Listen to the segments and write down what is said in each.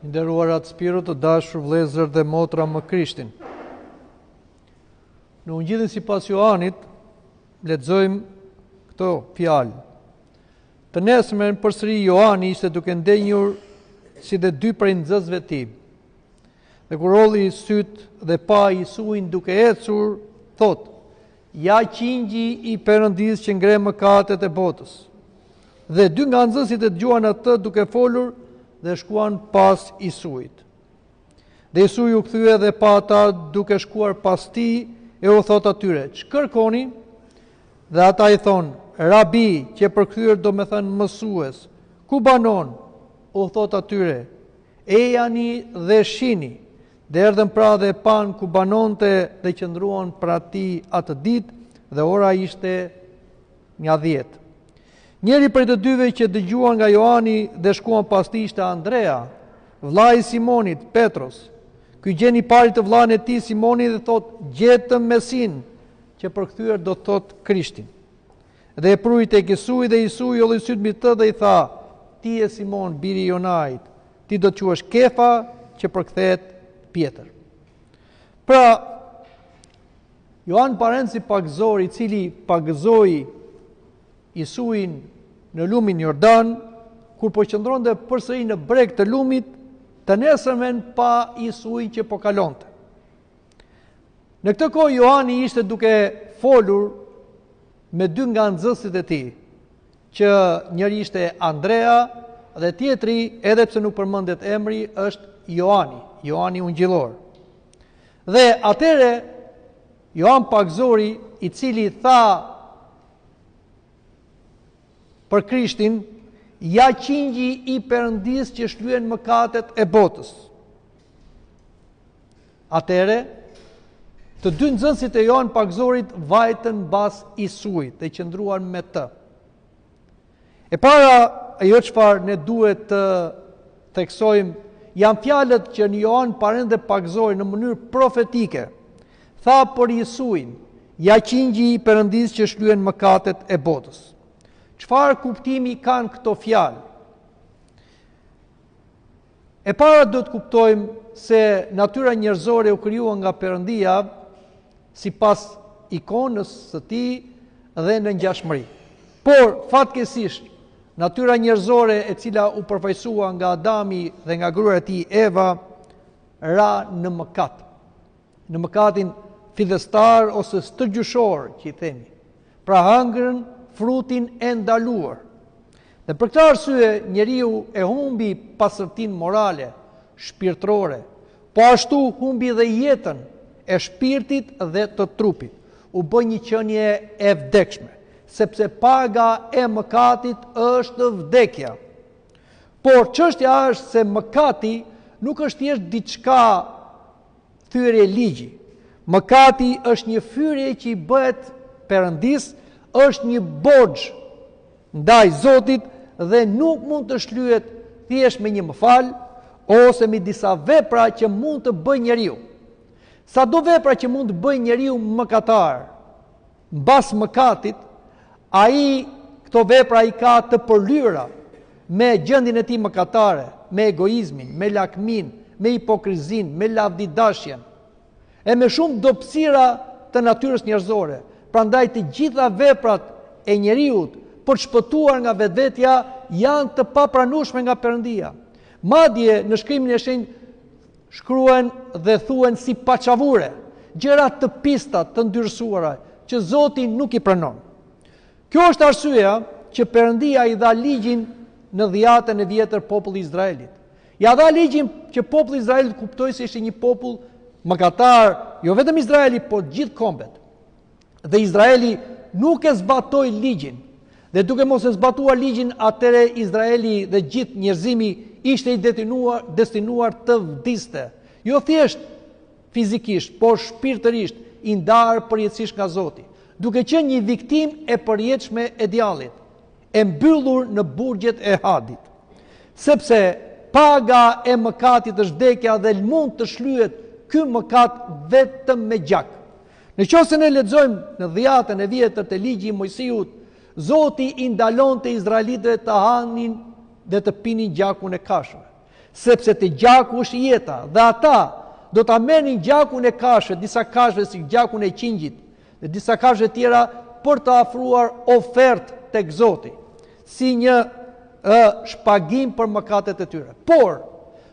Nderuarat Spirit, të dashur vëllezër dhe motra më Krishtin. Në Ungjillin sipas Johanit lexojmë këto fjalë. Të nesërmen përsëri Johani ishte duke ndenjur si dhe dy prej nxënësve të tij. Dhe kur rolli syt dhe pa Isuin duke ecur, thot: "Ja qingji i Perëndis që ngre mëkatet e botës." Dhe dy nga nxënësit e dëgjuan atë duke folur dhe shkuan pas Isuit. Dhe Isu u kthye dhe pa ata duke shkuar pas tij e u thot atyre: "Ç'kërkoni?" Dhe ata i thonë: "Rabi", që përkthyer do me thënë mësues, "ku banon?" U thot atyre: "Ejani dhe shini." Dhe erdhën pra dhe pan ku banonte dhe qëndruan pra ti atë ditë dhe ora ishte 10. Njeri prej të dyve që dëgjuan nga Johani dhe shkuan pas tij ishte Andrea, vllai i Simonit, Petros. Ky gjeni pari të vllain e tij Simoni dhe thot: "Gjetëm Mesin", që përkthyer do thot Krishtin. Dhe e pruri tek Isu dhe Isu i olli syt mbi të dhe i tha: "Ti je Simon, biri i Jonait, ti do të quhesh Kefa", që përkthehet Pjetër. Pra, Johan Parenci Pagëzori, i cili pagëzoi Isuin në lumin Jordan, kur po qëndronte përsëri në breg të lumit, të nesërmen pa Isuin që po kalonte. Në këtë kohë Johani ishte duke folur me dy nga nxënësit e tij, që njëri ishte Andrea dhe tjetri, edhe pse nuk përmendet emri, është Johani Ungjillor. Dhe atëre Johan Pagëzori, i cili tha për Krishtin: "Ja qingji i Perëndis që shlyen mëkatet e botës." Atëre, të dy nxënësit e Johan Pagëzorit vajtën mbas Isuit dhe qëndruan me të. E para, ajo çfarë ne duhet të theksojmë, janë fjalët që në Johan Parenci Pagëzori në mënyrë profetike tha për Isuin: "Ja qingji i Perëndis që shlyen mëkatet e botës." Çfarë kuptimi kanë këto fjalë? E para do të kuptojmë se natyra njerëzore u krijuar nga Perëndia sipas ikonës së tij dhe në ngjashmëri. Por fatkeqësisht natyra njerëzore e cila u përfaqësua nga Adami dhe nga gruaja e tij Eva ra në mëkat. Në mëkatin fillestar ose stërgjyshor, që i themi. Pra hëngrën frutin e ndaluar. Dhe për këtë arsye njeriu e humbi pasërtinë morale, shpirtërore, po ashtu humbi dhe jetën e shpirtit dhe të trupit. U bë një qenie e vdekshme, sepse paga e mëkatit është vdekja. Por çështja është se mëkati nuk është thjesht diçka thyrje ligji. Mëkati është një fyrje që i bëhet Perëndis, është një borxh ndaj Zotit dhe nuk mund të shlyhet thjesht me një mëfal ose me disa vepra që mund të bëjë njeriu. Sado vepra që mund të bëjë njeriu mëkatar, mbas mëkatit, ai këto vepra i ka të përlyera me gjendjen e tij mëkatare, me egoizmin, me lakmin, me hipokrizin, me lavdidashjen, e me shumë dobësira të natyrës njerëzore. Prandaj të gjitha veprat e njeriut për të shpëtuar nga vetvetja janë të papranueshme nga Perëndia. Madje në shkrimin e shenjtë shkruan dhe thuhen si paçavure, gjëra të pista, të ndyrësuara, që Zoti nuk i pranon. Kjo është arsyeja që Perëndia i dha ligjin në dhjetën e vjetër popullit Izraelit. Ja dha ligjin që populli i Izraelit kuptoi se ishte një popull mëkatar, jo vetëm Izraeli, por gjithë kombet. Dhe Izraeli nuk e zbatoi ligjin. Dhe duke mos e zbatuar ligjin, atëre Izraeli dhe gjithë njerëzimi ishte i destinuar të vdiste. Jo thjesht fizikisht, por shpirtërisht i ndarë përjetësisht nga Zoti, duke qenë një viktim e përjetshme e djallit, e mbyllur në burgjet e Hadit. Sepse paga e mëkatit është vdekja dhe mund të shlyhet ky mëkat vetëm me gjak. Në qoftë se ne lexojmë në dhjetën e vjetër të ligjit i Mojsiut, Zoti i ndalonte izraelitëve të hanin dhe të pinin gjakun e kafshëve. sepse te gjaku është jeta, dhe ata do ta merrnin gjakun e kafshëve, disa kafshëve si gjakun e qingjit, dhe disa kafshë tjera për të afruar ofertë tek Zoti, si një shpagim për mëkatet e tyre. Por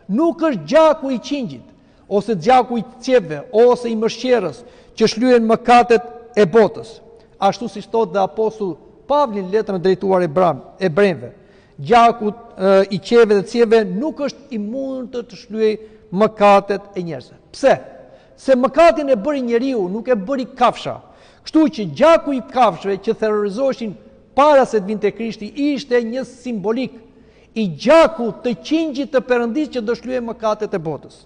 nuk është gjaku i qingjit, ose gjaku i cepëve, ose i mëshqerës që shlyen mëkatet e botës. Ashtu si thot dhe apostulli Pavli në letrën e drejtuar Ebrejve, gjaku i qeve dhe cepëve nuk është i mundur të shlyej mëkatet e njerëzve. Pse? Se mëkatin e bëri njeriu, nuk e bëri kafsha. Kështu që gjaku i kafshëve që terrorizoheshin para se të vinte Krishti ishte një simbolik i gjaku të qingjit të Perëndisë që do shlyej mëkatet e botës.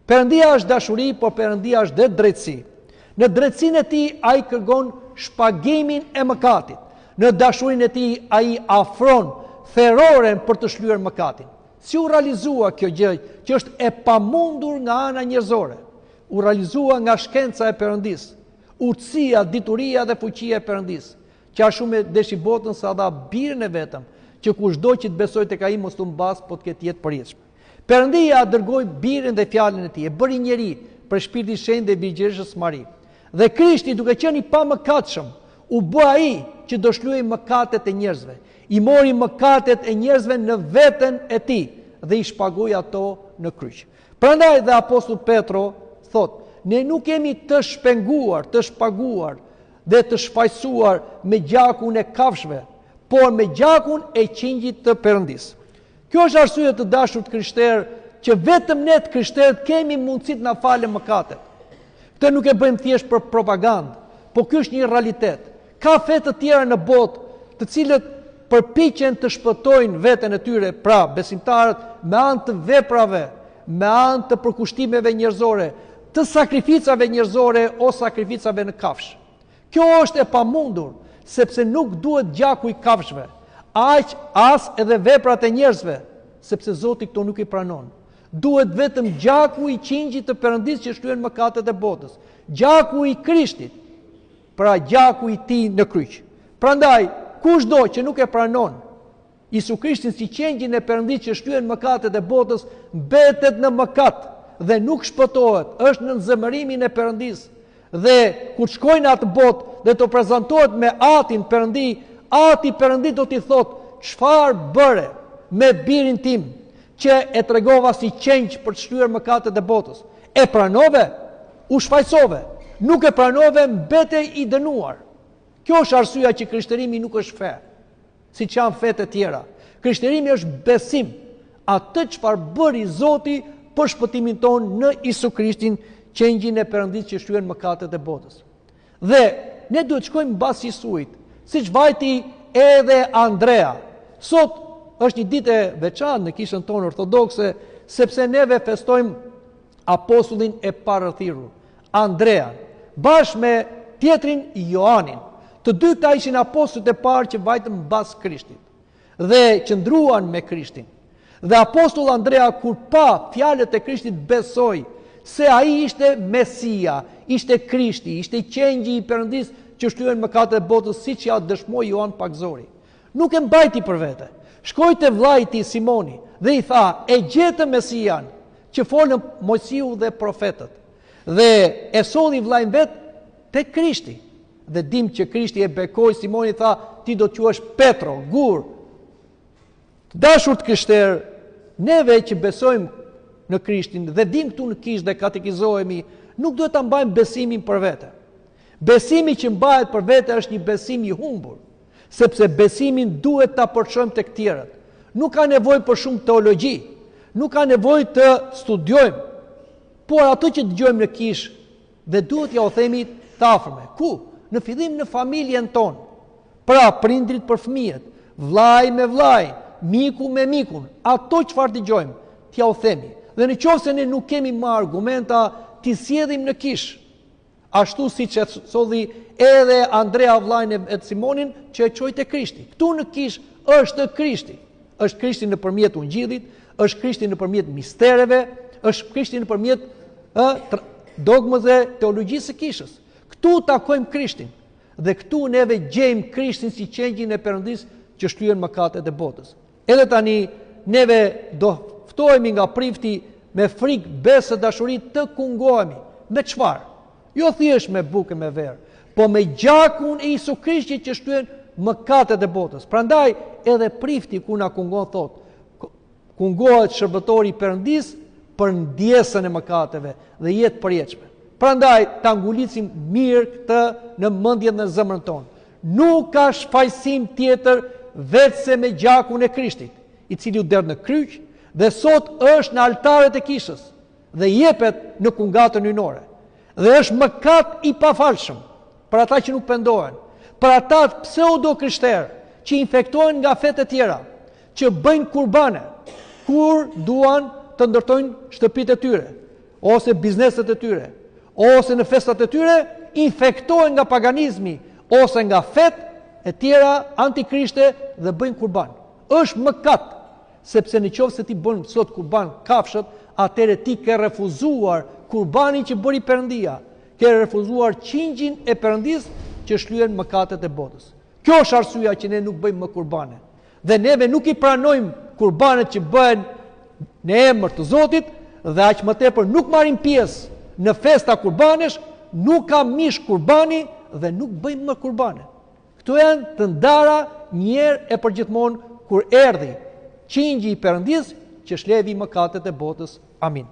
Perëndia është dashuri, por Perëndia është dhe drejtësi. Në drejtësinë e tij ai kërkon shpagimin e mëkatit. Në dashurinë e tij ai afron theroren për të shlyer mëkatin. Si u realizua kjo gjë që është e pamundur nga ana njerëzore? U realizua nga shkenca e Perëndisë, urtësia, dituria dhe fuqia e Perëndisë, që ashtu me deshi botën sa dha birën e vetëm, që kushdo që të besojë tek ai mos të mbas, po të ketë jetë përjetshme. Perëndia dërgoi birën dhe fjalën e tij, e bëri njeri për Shpirtin e Shenjtë dhe Virgjinës Mari. Dhe Krishti, duke qenë i pamëkatshëm, u bë ai që do shlyej mëkatet e njerëzve. I mori mëkatet e njerëzve në veten e tij dhe i shpagoi ato në kryq. Prandaj dhe apostulli Petro thot, ne nuk jemi të shpenguar, të shpaguar dhe të shfaqsuar me gjakun e kafshëve, por me gjakun e qingjit të Perëndisë. Kjo është arsye të dashur të krishterë që vetëm ne të krishterët kemi mundësi të na falen mëkatet. Këtë nuk e bëjmë thjesht për propagandë, por ky është një realitet. Ka fe të tjera në botë, të cilët përpiqen të shpëtojnë veten e tyre, pra besimtarët, me anë të veprave, me anë të përkushtimeve njerëzore, të sakrificave njerëzore ose sakrificave në kafsh. Kjo është e pamundur, sepse nuk duhet gjaku i kafshëve, aq as edhe veprat e njerëzve, sepse Zoti këto nuk i pranon. Duhet vetëm gjaku i qingjit të Perëndisë që shlyen mëkatet e botës, gjaku i Krishtit, pra gjaku i tij në kryq. Prandaj, kushdo që nuk e pranon Isu Krishtin si qengjin e Perëndisë që shlyen mëkatet e botës, mbetet në mëkat dhe nuk shpëtohet, është në nxemërimin e Perëndisë. Dhe kur shkojnë atë botë dhe të prezantohet me atin Perëndi, ati Perëndi do t'i thotë, çfarë bëre me birin tim që e tregova si qengjë për të shlyer mëkatet e botës? E pranove? U shfaqsove? Nuk e pranove, mbete i dënuar. Kjo është arsyeja që krishterimi nuk është fe, siç janë fetë e tjera. Krishterimi është besim atë çfarë bëri Zoti për shpëtimin tonë në Isu Krishtin, qengjin e Perëndisë që shlyen mëkatet e botës. Dhe ne duhet shkojmë mbas Isuit, siç vajti edhe Andrea. Sot është një ditë e veçantë në kishën tonë ortodokse, sepse neve festojmë apostullin e parërthirur, Andrea, bashkë me tjetrin Joanin. Të dy këta ishin apostujt e parë që vajtën mbas Krishtit dhe qëndruan me Krishtin. Dhe apostulli Andrea, kur pa fjalët e Krishtit, besoi se ai ishte Mesia, ishte Krishti, ishte qengji i Perëndisë që shlyen mëkatet e botës, siç ja dëshmoi Joan Pakzori. Nuk e mbajti për vete. Shkoi te vllai i tij Simoni dhe i tha, e gjetëm Mesian që folën Mojsiu dhe profetët. Dhe e solli vllain vet te Krishti. Dhe dim që Krishti e bekoi Simoni, tha, ti do të quhesh Petro, gur. Të dashur të krishterë, neve që besojmë në Krishtin dhe dim këtu në kishë dhe katekizohemi, nuk duhet ta mbajmë besimin për vete. Besimi që mbahet për vete është një besim i humbur, sepse besimin duhet ta përçojmë tek tjerët. Nuk ka nevojë për shumë teologji, nuk ka nevojë të studiojmë, por ato që dëgjojmë në kishë dhe duhet ja u themi të afërme. Ku? Në fillim në familjen tonë. Pra, prindrit për fëmijët, vllai me vllain, miku me mikun, ato çfarë dëgjojmë, t'ja u themi. Dhe në qoftë se ne nuk kemi më argumenta, t'i sjellim në kishë. Ashtu siç e solli edhe Andrea vllain e Simonin që e çoi te Krishti. Ktu në kishë është Krishti. Është Krishti nëpërmjet ungjillit, është Krishti nëpërmjet mistereve, është Krishti nëpërmjet dogmës dhe teologjisë së kishës. Ktu takojmë Krishtin dhe këtu neve gjejmë Krishtin si qengjin e Perëndisë që shlyen mëkatet e botës. Edhe tani neve do ftohemi nga prifti me frikë, besë, dashuri të kungohemi. Me çfarë? Jo thjesht me bukë me verë, po me gjakun e Isu Krishtit që shtyen mëkatet e botës. Prandaj edhe prifti ku na kungon thot, kungohet shërbëtori i Perëndis për ndjesën e mëkateve dhe jetë përjetshme. Prandaj ta ngulicim mirë këtë në mendjen dhe zemrën tonë. Nuk ka shfaqsim tjetër vetëse me gjakun e Krishtit, i cili u derdh në kryq dhe sot është në altaret e kishës dhe jepet në kungatën hyjnore. Dhe është mëkat i pafalshëm për ata që nuk pendohen, për ata pseudo krishterë që infektohen nga fetë e tjera, që bëjnë kurbane kur duan të ndërtojnë shtëpitë e tyre, ose bizneset e tyre, ose në festat e tyre, infektohen nga paganizmi, ose nga fetë e tjera antikrishte dhe bëjnë kurban. Është mëkat, sepse në qoftë se ti bën sot kurban kafshët, atëre ti ke refuzuar kurbanin që bëri Perëndia, ke refuzuar qingjin e Perëndis që shlyen mëkatet e botës. Kjo është arsyeja që ne nuk bëjmë më kurbane. Dhe neve nuk i pranojmë kurbanet që bëhen në emër të Zotit dhe aq më tepër nuk marrim pjesë në festa kurbanesh, nuk ka mish kurbani dhe nuk bëjmë më kurbane. Këto janë të ndara njerë e përgjithmonë kur erdhi qingji i Perëndis që shlevi mëkatet e botës. Amin.